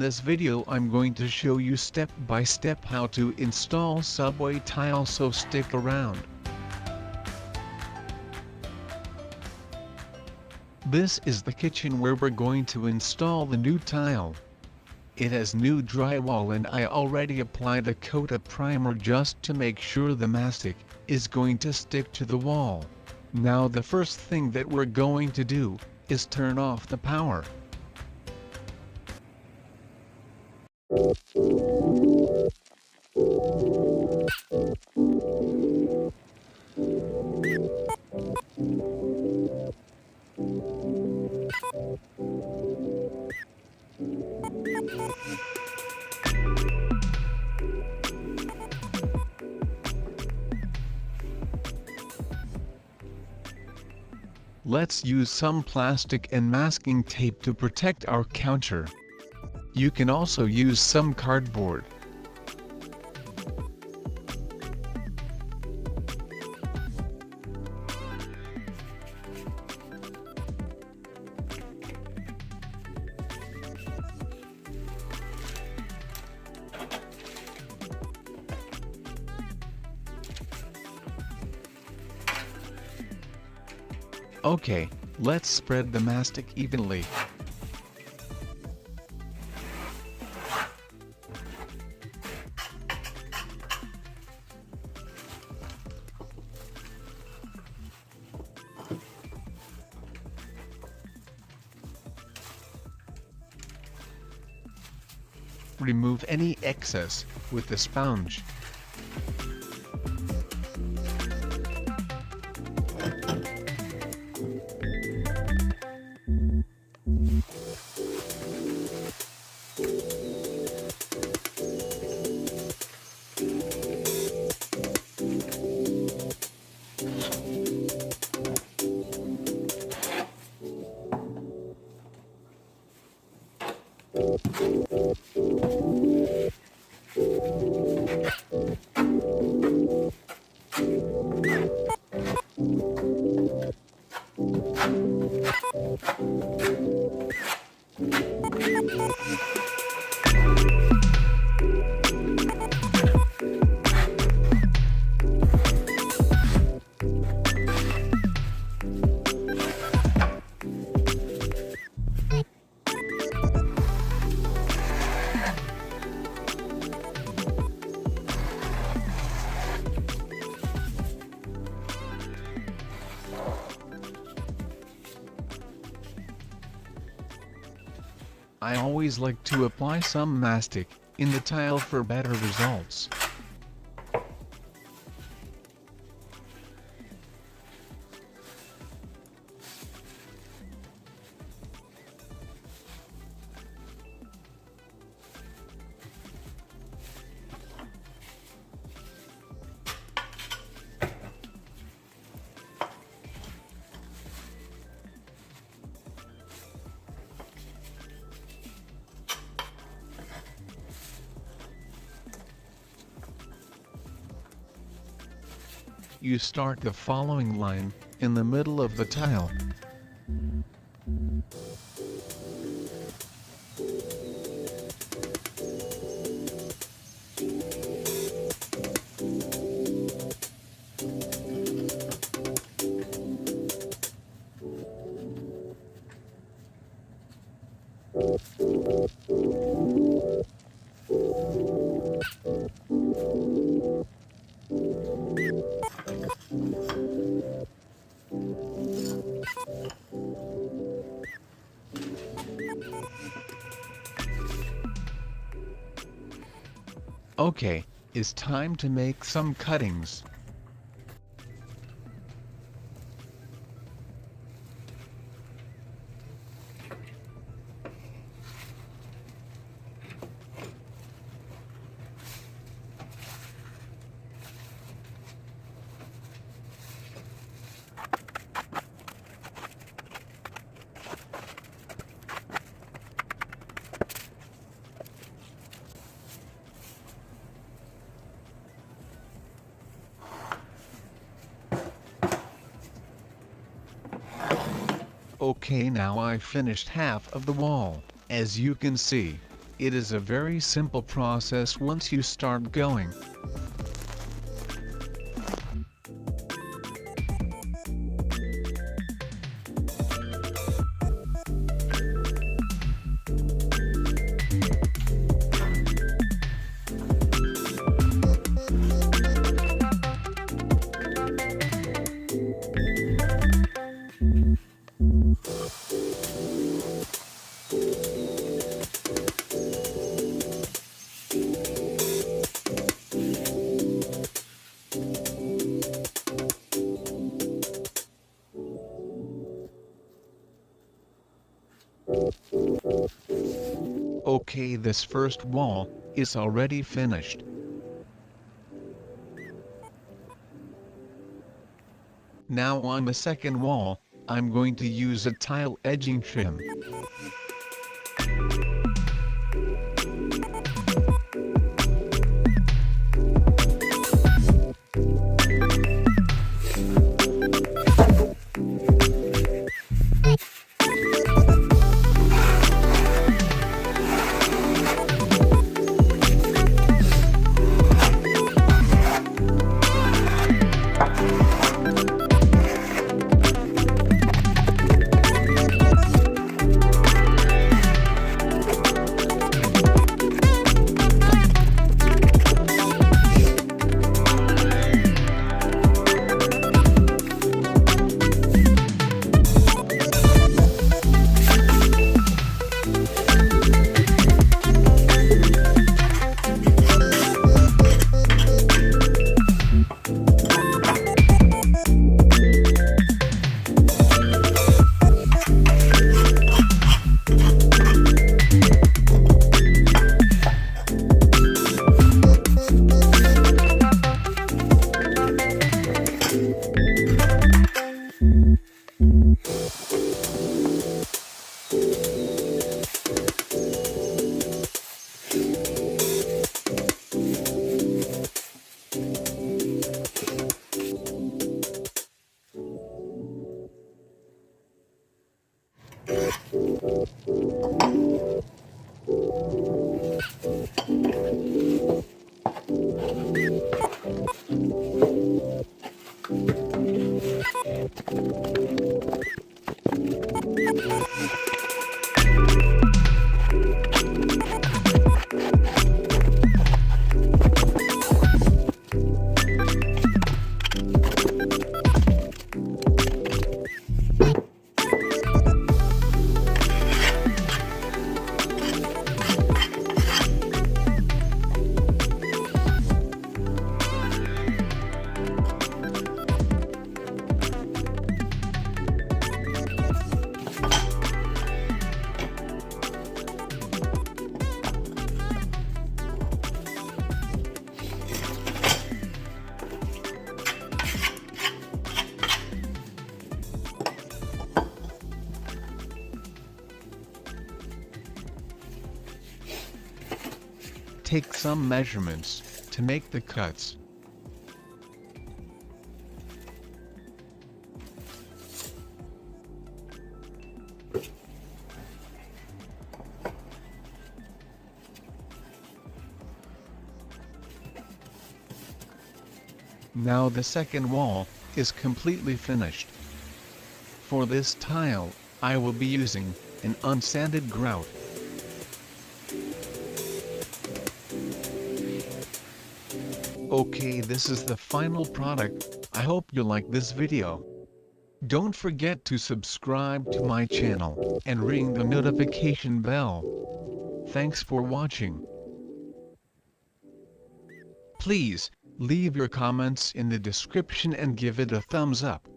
this video I'm going to show you step by step how to install subway tile, so stick around. This is the kitchen where we're going to install the new tile. It has new drywall and I already applied a coat of primer just to make sure the mastic is going to stick to the wall. Now the first thing that we're going to do is turn off the power. Let's use some plastic and masking tape to protect our counter. You can also use some cardboard. Okay, let's spread the mastic evenly. Remove any excess with the sponge. I always like to apply some mastic in the tile for better results. You start the following line in the middle of the tile. Okay, it's time to make some cuttings. Okay, now I finished half of the wall, as you can see. It is a very simple process once you start going. Okay, this first wall is already finished. Now on the second wall, I'm going to use a tile edging trim. Take some measurements to make the cuts. Now the second wall is completely finished. For this tile, I will be using an unsanded grout. Okay, this is the final product. I hope you like this video. Don't forget to subscribe to my channel and ring the notification bell. Thanks for watching. Please leave your comments in the description and give it a thumbs up.